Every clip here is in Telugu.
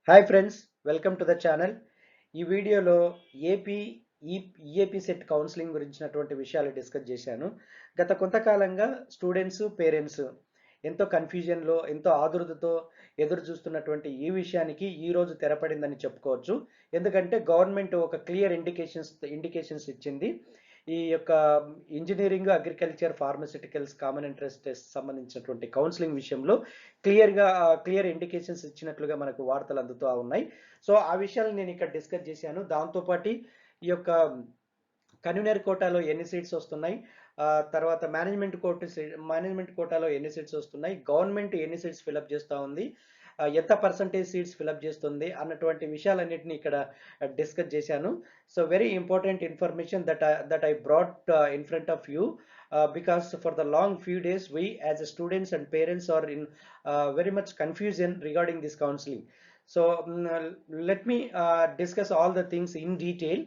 Hi friends, welcome to the channel. ఈ వీడియోలో ఏపీ ఈఏపీ సెట్ కౌన్సిలింగ్ గురించినటువంటి విషయాలు డిస్కస్ చేశాను. గత కొంతకాలంగా స్టూడెంట్స్, పేరెంట్స్ ఎంతో కన్ఫ్యూజన్లో, ఎంతో ఆదుర్దతో ఎదురు చూస్తున్నటువంటి ఈ విషయానికి ఈరోజు తెరపడిందని చెప్పుకోవచ్చు. ఎందుకంటే గవర్నమెంట్ ఒక క్లియర్ ఇండికేషన్స్ ఇచ్చింది. ఈ యొక్క engineering, agriculture, pharmaceuticals common entrance test సంబంధించినటువంటి కౌన్సిలింగ్ విషయంలో క్లియర్ ఇండికేషన్స్ ఇచ్చినట్లుగా మనకు వార్తలు అందుతూ ఉన్నాయి. సో ఆ విషయాలు నేను ఇక్కడ డిస్కస్ చేశాను. దాంతోపాటు ఈ యొక్క కన్వీనర్ కోటాలో ఎన్ని సీట్స్ వస్తున్నాయి, తర్వాత మేనేజ్మెంట్ కోటాలో ఎన్ని సీట్స్ వస్తున్నాయి, గవర్నమెంట్ ఎన్ని సీట్స్ ఫిలప్ చేస్తూ ఉంది, ఎంత పర్సంటేజ్ సీట్స్ ఫిలప్ చేస్తుంది అన్నటువంటి విషయాలన్నింటినీ ఇక్కడ డిస్కస్ చేశాను. So very important information that I brought in front of you, because for the long few days we as a students and parents are in very much confusion regarding this counseling. So let me discuss all the things in detail.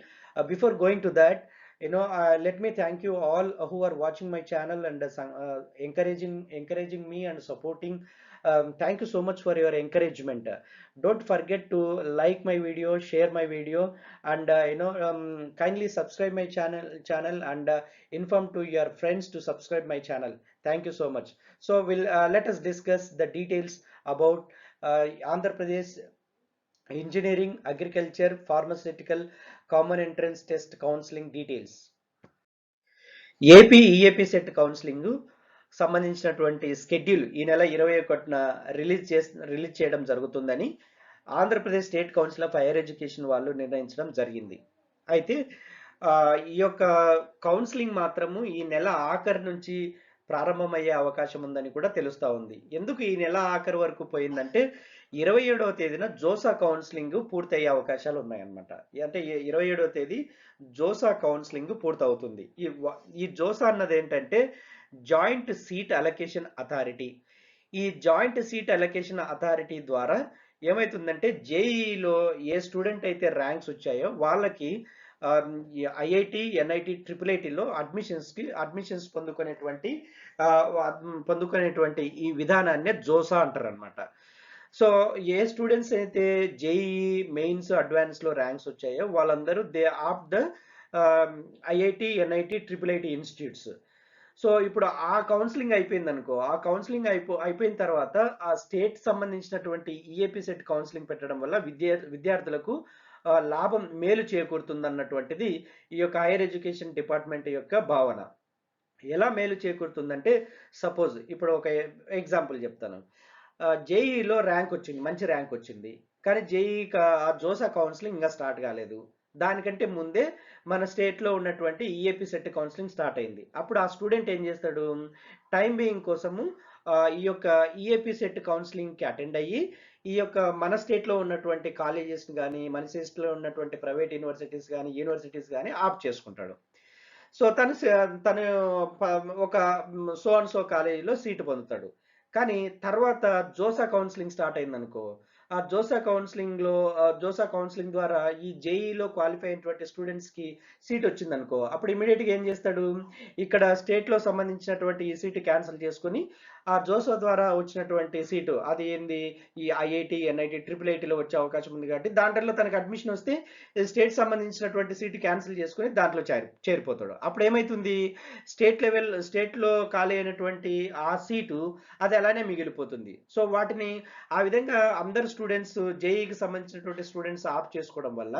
Before going to that, let me thank you all who are watching my channel and encouraging me and supporting. Thank you so much for your encouragement. Don't forget to like my video, share my video, and kindly subscribe my channel and inform to your friends to subscribe my channel. Thank you so much. So let us discuss the details about Andhra Pradesh engineering, agriculture, pharmaceutical common entrance test counseling details. AP EAP set counselling సంబంధించినటువంటి స్కెడ్యూల్ ఈ నెల 21న రిలీజ్ చేయడం జరుగుతుందని Andhra Pradesh state council of higher education వాళ్ళు నిర్ణయించడం జరిగింది. అయితే ఈ యొక్క కౌన్సిలింగ్ మాత్రము ఈ నెల ఆఖరి నుంచి ప్రారంభమయ్యే అవకాశం ఉందని కూడా తెలుస్తూ ఉంది. ఎందుకు ఈ నెల ఆఖరి వరకు పోయిందంటే 27వ తేదీన జోసా కౌన్సిలింగ్ పూర్తయ్యే అవకాశాలు ఉన్నాయన్నమాట. అంటే 27వ తేదీ జోసా కౌన్సిలింగ్ పూర్తవుతుంది. ఈ జోసా అన్నది ఏంటంటే జాయింట్ సీట్ అలొకేషన్ అథారిటీ. ఈ జాయింట్ సీట్ అలొకేషన్ అథారిటీ ద్వారా ఏమవుతుందంటే జేఈలో ఏ స్టూడెంట్ అయితే ర్యాంక్స్ వచ్చాయో వాళ్ళకి ఐఐటి, ఎన్ఐటి, ట్రిపుల్ ఐటీలో అడ్మిషన్స్ పొందుకునేటువంటి ఈ విధానాన్ని జోసా అంటారు అనమాట. సో ఏ స్టూడెంట్స్ అయితే జేఈ మెయిన్స్, అడ్వాన్స్లో ర్యాంక్స్ వచ్చాయో వాళ్ళందరూ they of the IIT, NIT, triple IT institutes. So ఇప్పుడు ఆ కౌన్సిలింగ్ అయిపోయింది అనుకో, ఆ కౌన్సిలింగ్ అయిపోయిన తర్వాత ఆ స్టేట్ సంబంధించినటువంటి ఈఏపీ సెట్ కౌన్సిలింగ్ పెట్టడం వల్ల విద్యార్థులకు లాభం, మేలు చేకూరుతుంది అన్నటువంటిది ఈ యొక్క హైయర్ ఎడ్యుకేషన్ డిపార్ట్మెంట్ యొక్క భావన. ఎలా మేలు చేకూరుతుందంటే, సపోజ్ ఇప్పుడు ఒక ఎగ్జాంపుల్ చెప్తాను. జేఈలో ర్యాంక్ వచ్చింది, మంచి ర్యాంక్ వచ్చింది, కానీ జేఈ ఆ జోసా కౌన్సిలింగ్ ఇంకా స్టార్ట్ కాలేదు. దానికంటే ముందే మన స్టేట్లో ఉన్నటువంటి ఈఏపీ సెట్ కౌన్సిలింగ్ స్టార్ట్ అయింది. అప్పుడు ఆ స్టూడెంట్ ఏం చేస్తాడు, టైం బీయింగ్ కోసము ఈ యొక్క ఈఏపీ సెట్ కౌన్సిలింగ్కి అటెండ్ అయ్యి ఈ యొక్క మన స్టేట్లో ఉన్నటువంటి కాలేజెస్ కానీ, మన స్టేట్లో ఉన్నటువంటి ప్రైవేట్ యూనివర్సిటీస్ కానీ ఆప్ట్ చేసుకుంటాడు. సో తను ఒక సో అండ్ సో కాలేజీలో సీటు పొందుతాడు. కానీ తర్వాత జోసా కౌన్సిలింగ్ స్టార్ట్ అయిందనుకో, ఆ జోసా కౌన్సిలింగ్ ద్వారా ఈ జేఈలో క్వాలిఫై అయినటువంటి స్టూడెంట్స్కి సీట్ వచ్చిందనుకో, అప్పుడు ఇమీడియట్గా ఏం చేస్తాడు, ఇక్కడ స్టేట్లో సంబంధించినటువంటి ఈ సీటు క్యాన్సిల్ చేసుకుని ఆ జోసా ద్వారా వచ్చినటువంటి సీటు అది ఏంది, ఈ ఐఐటి, ఎన్ఐటి, ట్రిపుల్ ఐటీలో వచ్చే అవకాశం ఉంది. కాబట్టి దాంట్లో తనకు అడ్మిషన్ వస్తే స్టేట్ సంబంధించినటువంటి సీటు క్యాన్సిల్ చేసుకుని దాంట్లో చేరిపోతాడు. అప్పుడు ఏమైతుంది, స్టేట్లో ఖాళీ అయినటువంటి ఆ సీటు అది అలానే మిగిలిపోతుంది. సో వాటిని ఆ విధంగా అందరు స్టూడెంట్స్, జేఈకి సంబంధించినటువంటి స్టూడెంట్స్ ఆప్ చేసుకోవడం వల్ల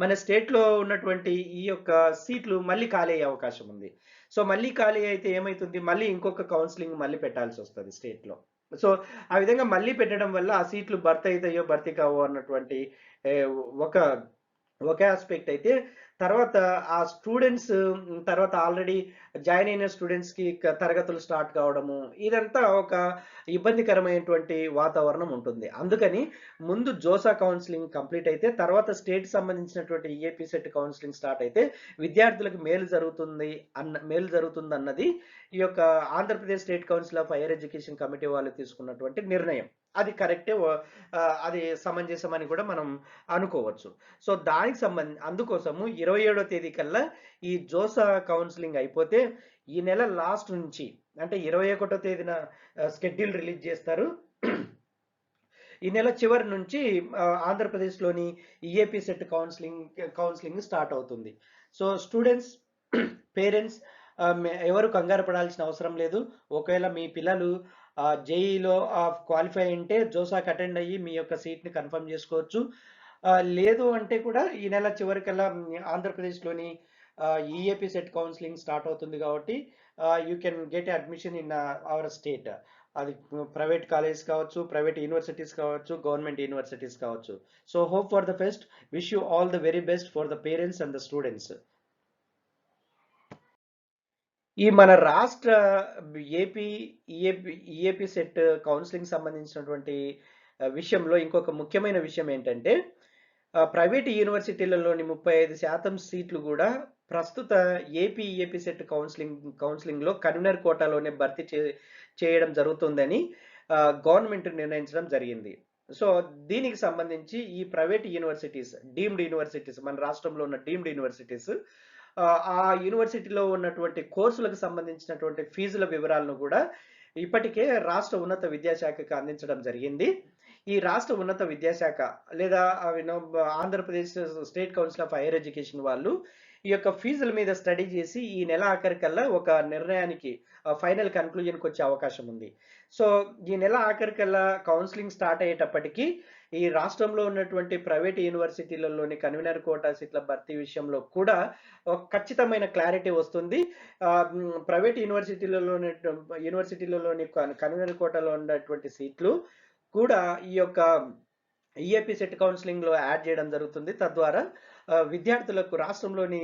మన స్టేట్లో ఉన్నటువంటి ఈ యొక్క సీట్లు మళ్ళీ ఖాళీ అయ్యే అవకాశం ఉంది. సో మళ్ళీ ఖాళీ అయితే ఏమైతుంది, మళ్ళీ ఇంకొక కౌన్సిలింగ్ మళ్ళీ పెట్టాల్సి వస్తుంది స్టేట్లో. సో ఆ విధంగా మళ్ళీ పెట్టడం వల్ల ఆ సీట్లు భర్తీ అవుతాయో భర్తీ కావో అన్నటువంటి ఒక ఆస్పెక్ట్ అయితే, తర్వాత ఆ స్టూడెంట్స్ తర్వాత ఆల్రెడీ జాయిన్ అయిన స్టూడెంట్స్కి తరగతులు స్టార్ట్ కావడము, ఇదంతా ఒక ఇబ్బందికరమైనటువంటి వాతావరణం ఉంటుంది. అందుకని ముందు జోసా కౌన్సిలింగ్ కంప్లీట్ అయితే తర్వాత స్టేట్ సంబంధించినటువంటి ఈఏపీ సెట్ కౌన్సిలింగ్ స్టార్ట్ అయితే విద్యార్థులకు మేలు జరుగుతుంది అన్నది ఈ యొక్క Andhra Pradesh state council of higher education committee వాళ్ళు తీసుకున్నటువంటి నిర్ణయం. అది కరెక్టే, అది సమంజసమని కూడా మనం అనుకోవచ్చు. సో దానికి అందుకోసము 27వ తేదీ కల్లా ఈ జోసా కౌన్సిలింగ్ అయిపోతే ఈ నెల లాస్ట్ నుంచి, అంటే 21వ తేదీన స్కెడ్యూల్ రిలీజ్ చేస్తారు. ఈ నెల చివరి నుంచి ఆంధ్రప్రదేశ్లోని ఈఏపీ సెట్ కౌన్సిలింగ్ స్టార్ట్ అవుతుంది. సో స్టూడెంట్స్, పేరెంట్స్ ఎవరు కంగారు పడాల్సిన అవసరం లేదు. ఒకవేళ మీ పిల్లలు జేఈలో క్వాలిఫై అంటే జోసాకి అటెండ్ అయ్యి మీ యొక్క సీట్ని కన్ఫర్మ్ చేసుకోవచ్చు. లేదు అంటే కూడా ఈ నెల చివరికల్లా ఆంధ్రప్రదేశ్లోని ఈఏపీ సెట్ కౌన్సిలింగ్ స్టార్ట్ అవుతుంది కాబట్టి you can get admission in our state. అది ప్రైవేట్ కాలేజ్ కావచ్చు, ప్రైవేట్ యూనివర్సిటీస్ కావచ్చు, గవర్నమెంట్ యూనివర్సిటీస్ కావచ్చు. So hope for the best. Wish you all the very best for the parents and the students. ఈ మన రాష్ట్ర ఏపీ ఈఏపీ సెట్ కౌన్సిలింగ్ సంబంధించినటువంటి విషయంలో ఇంకొక ముఖ్యమైన విషయం ఏంటంటే, ప్రైవేట్ యూనివర్సిటీలలోని 35% సీట్లు కూడా ప్రస్తుత ఏపీ ఈఏపీ సెట్ కౌన్సిలింగ్లో కన్వీనర్ కోటాలోనే భర్తీ చేయడం జరుగుతుందని గవర్నమెంట్ నిర్ణయించడం జరిగింది. సో దీనికి సంబంధించి ఈ ప్రైవేట్ యూనివర్సిటీస్, డీమ్డ్ యూనివర్సిటీస్, మన రాష్ట్రంలో ఉన్న డీమ్డ్ యూనివర్సిటీస్ ఆ యూనివర్సిటీలో ఉన్నటువంటి కోర్సులకు సంబంధించినటువంటి ఫీజుల వివరాలను కూడా ఇప్పటికే రాష్ట్ర ఉన్నత విద్యాశాఖకు అందించడం జరిగింది. ఈ రాష్ట్ర ఉన్నత విద్యాశాఖ లేదా Andhra Pradesh state council of higher education వాళ్ళు ఈ యొక్క ఫీజుల మీద స్టడీ చేసి ఈ నెల ఆఖరికల్లా ఒక నిర్ణయానికి, ఫైనల్ కన్క్లూజన్కి వచ్చే అవకాశం ఉంది. సో ఈ నెల ఆఖరికల్లా కౌన్సిలింగ్ స్టార్ట్ అయ్యేటప్పటికీ ఈ రాష్ట్రంలో ఉన్నటువంటి ప్రైవేట్ యూనివర్సిటీలలోని కన్వీనర్ కోటా సీట్ల భర్తీ విషయంలో కూడా ఒక ఖచ్చితమైన క్లారిటీ వస్తుంది. ప్రైవేట్ యూనివర్సిటీలలోని కన్వీనర్ కోటాలో ఉన్నటువంటి సీట్లు కూడా ఈ యొక్క ఈఏపీ సెట్ కౌన్సిలింగ్లో యాడ్ చేయడం జరుగుతుంది. తద్వారా విద్యార్థులకు, రాష్ట్రంలోని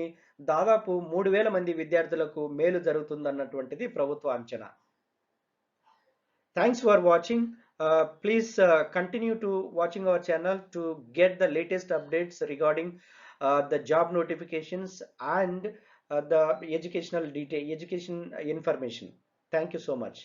దాదాపు 3,000 మంది విద్యార్థులకు మేలు జరుగుతుందన్నటువంటిది ప్రభుత్వ అంచనా. Thanks for watching. Please continue to watching our channel to get the latest updates regarding the job notifications and the education information. Thank you so much.